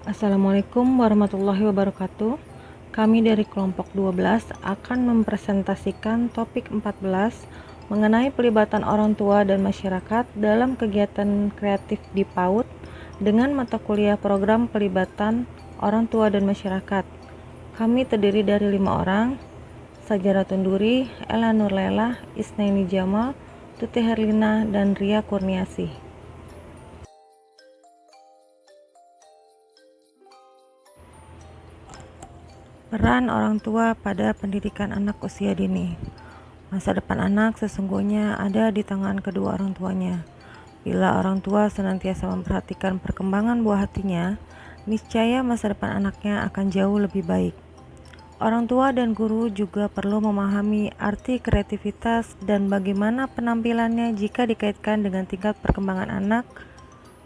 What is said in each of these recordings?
Assalamualaikum warahmatullahi wabarakatuh. Kami dari kelompok 12 akan mempresentasikan topik 14 mengenai pelibatan orang tua dan masyarakat dalam kegiatan kreatif di PAUD dengan mata kuliah program pelibatan orang tua dan masyarakat. Kami terdiri dari 5 orang, Sajara Tunduri, Ella Nurlela, Isnaini Jamal, Tuti Herlina, dan Ria Kurniasih. Peran orang tua pada pendidikan anak usia dini. Masa depan anak sesungguhnya ada di tangan kedua orang tuanya. Bila orang tua senantiasa memperhatikan perkembangan buah hatinya, niscaya masa depan anaknya akan jauh lebih baik. Orang tua dan guru juga perlu memahami arti kreativitas dan bagaimana penampilannya jika dikaitkan dengan tingkat perkembangan anak,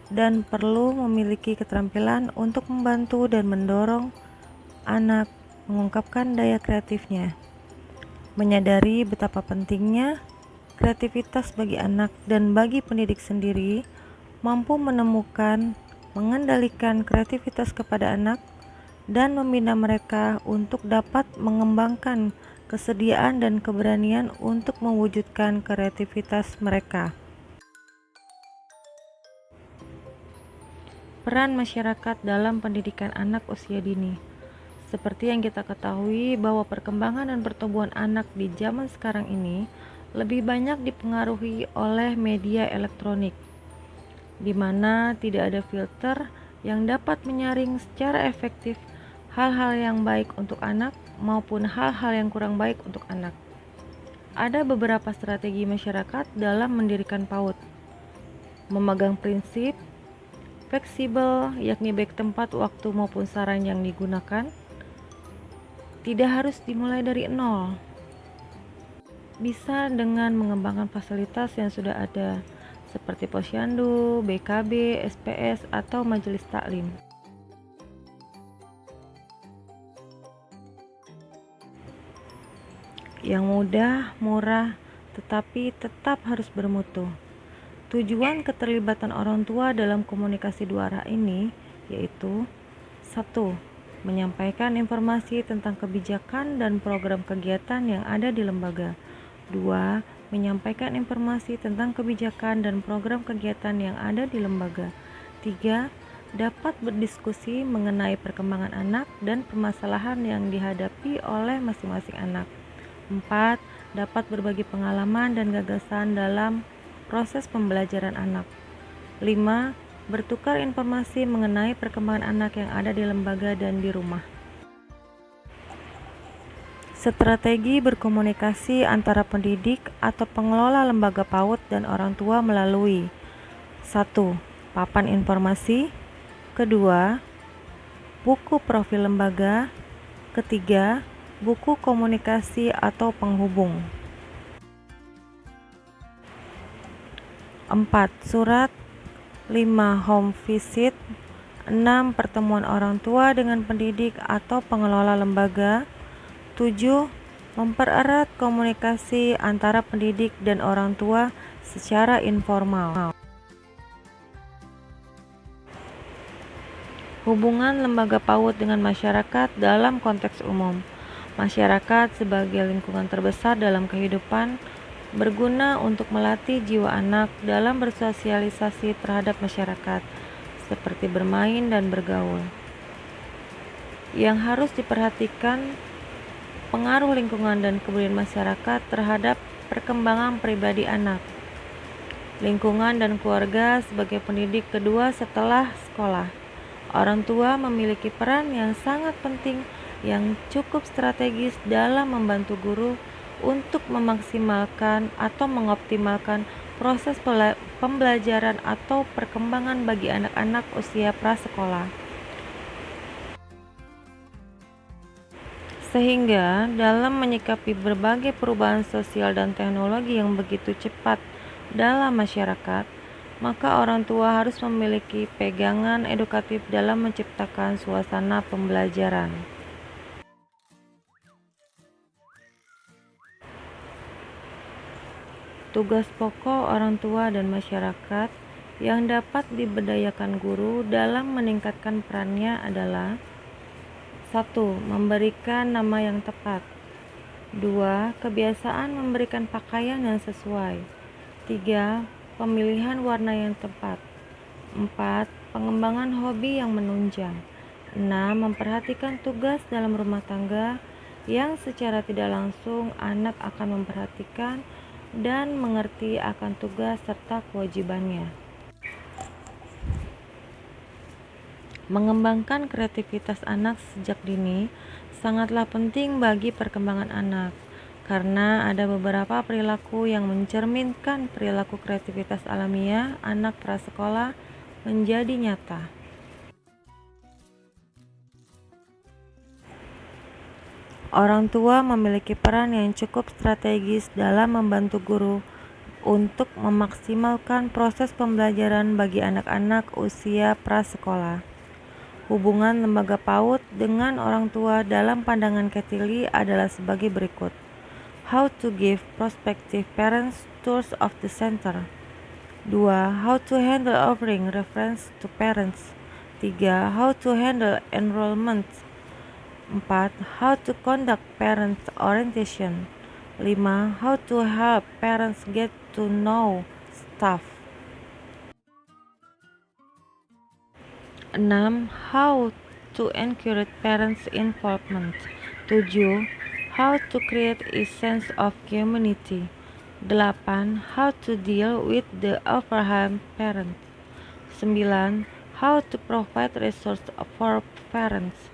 dan perlu memiliki keterampilan untuk membantu dan mendorong anak mengungkapkan daya kreatifnya. Menyadari betapa pentingnya kreativitas bagi anak dan bagi pendidik sendiri, mampu menemukan, mengendalikan kreativitas kepada anak, dan membina mereka untuk dapat mengembangkan kesediaan dan keberanian untuk mewujudkan kreativitas mereka. Peran masyarakat dalam pendidikan anak usia dini. Seperti yang kita ketahui bahwa perkembangan dan pertumbuhan anak di zaman sekarang ini lebih banyak dipengaruhi oleh media elektronik, di mana tidak ada filter yang dapat menyaring secara efektif hal-hal yang baik untuk anak maupun hal-hal yang kurang baik untuk anak. Ada beberapa strategi masyarakat dalam mendirikan PAUD. Memegang prinsip fleksibel, yakni baik tempat, waktu maupun saran yang digunakan tidak harus dimulai dari nol. Bisa dengan mengembangkan fasilitas yang sudah ada, seperti posyandu, BKB, SPS, atau majelis taklim. Yang mudah, murah, tetapi tetap harus bermutu. Tujuan keterlibatan orang tua dalam komunikasi dua arah ini yaitu 1. Menyampaikan informasi tentang kebijakan dan program kegiatan yang ada di lembaga. 2. Menyampaikan informasi tentang kebijakan dan program kegiatan yang ada di lembaga. 3. Dapat berdiskusi mengenai perkembangan anak dan permasalahan yang dihadapi oleh masing-masing anak. 4. Dapat berbagi pengalaman dan gagasan dalam proses pembelajaran anak. 5. Bertukar informasi mengenai perkembangan anak yang ada di lembaga dan di rumah. Strategi berkomunikasi antara pendidik atau pengelola lembaga PAUD dan orang tua melalui 1. Papan informasi. 2. Buku profil lembaga. 3. Buku komunikasi atau penghubung. 4. Surat. 5. Home visit. 6. Pertemuan orang tua dengan pendidik atau pengelola lembaga. 7. Mempererat komunikasi antara pendidik dan orang tua secara informal. Hubungan lembaga PAUD dengan masyarakat dalam konteks umum. Masyarakat sebagai lingkungan terbesar dalam kehidupan berguna untuk melatih jiwa anak dalam bersosialisasi terhadap masyarakat, seperti bermain dan bergaul. Yang harus diperhatikan pengaruh lingkungan dan kepedulian masyarakat terhadap perkembangan pribadi anak. Lingkungan dan keluarga sebagai pendidik kedua setelah sekolah. Orang tua memiliki peran yang sangat penting yang cukup strategis dalam membantu guru untuk memaksimalkan atau mengoptimalkan proses pembelajaran atau perkembangan bagi anak-anak usia prasekolah. Sehingga dalam menyikapi berbagai perubahan sosial dan teknologi yang begitu cepat dalam masyarakat, maka orang tua harus memiliki pegangan edukatif dalam menciptakan suasana pembelajaran. Tugas pokok orang tua dan masyarakat Yang dapat diberdayakan guru dalam meningkatkan perannya adalah 1. Memberikan nama yang tepat. 2. Kebiasaan memberikan pakaian yang sesuai. 3. Pemilihan warna yang tepat. 4. Pengembangan hobi yang menunjang. 6. Memperhatikan tugas dalam rumah tangga yang secara tidak langsung anak akan memperhatikan dan mengerti akan tugas serta kewajibannya. Mengembangkan kreativitas anak sejak dini sangatlah penting bagi perkembangan anak, karena ada beberapa perilaku yang mencerminkan perilaku kreativitas alamiah anak prasekolah menjadi nyata. Orang tua memiliki peran yang cukup strategis dalam membantu guru untuk memaksimalkan proses pembelajaran bagi anak-anak usia prasekolah. Hubungan lembaga PAUD dengan orang tua dalam pandangan Catilli adalah sebagai berikut. How to give prospective parents tours of the center. 2. How to handle offering reference to parents. 3. How to handle enrollment. 4. How to conduct parents orientation. 5. How to help parents get to know staff. 6. How to encourage parents' involvement. 7. How to create a sense of community. 8. How to deal with the overwhelmed parent. 9. How to provide resources for parents.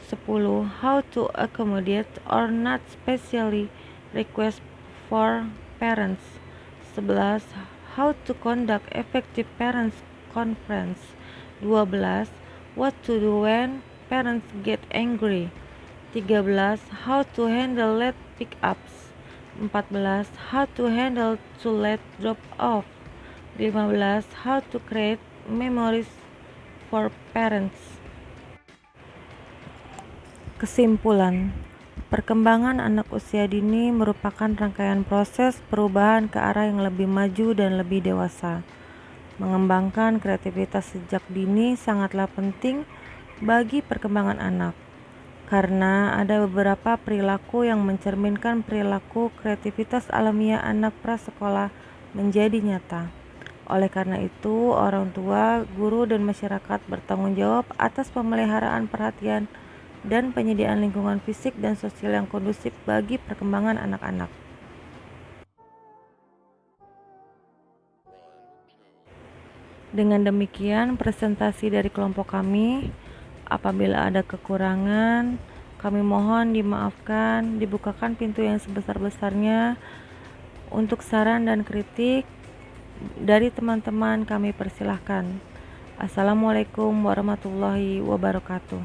10. How to accommodate or not specially request for parents. 11. How to conduct effective parents conference. 12. What to do when parents get angry. 13. How to handle late pick-ups. 14. How to handle too late drop-off. 15. How to create memories for parents. Kesimpulan, perkembangan anak usia dini merupakan rangkaian proses perubahan ke arah yang lebih maju dan lebih dewasa. Mengembangkan kreativitas sejak dini sangatlah penting bagi perkembangan anak, karena ada beberapa perilaku yang mencerminkan perilaku kreativitas alamiah anak prasekolah menjadi nyata. Oleh karena itu, orang tua, guru, dan masyarakat bertanggung jawab atas pemeliharaan perhatian dan penyediaan lingkungan fisik dan sosial yang kondusif bagi perkembangan anak-anak. Dengan demikian, presentasi dari kelompok kami. Apabila ada kekurangan, kami mohon dimaafkan, dibukakan pintu yang sebesar-besarnya untuk saran dan kritik dari teman-teman, kami persilahkan. Assalamualaikum warahmatullahi wabarakatuh.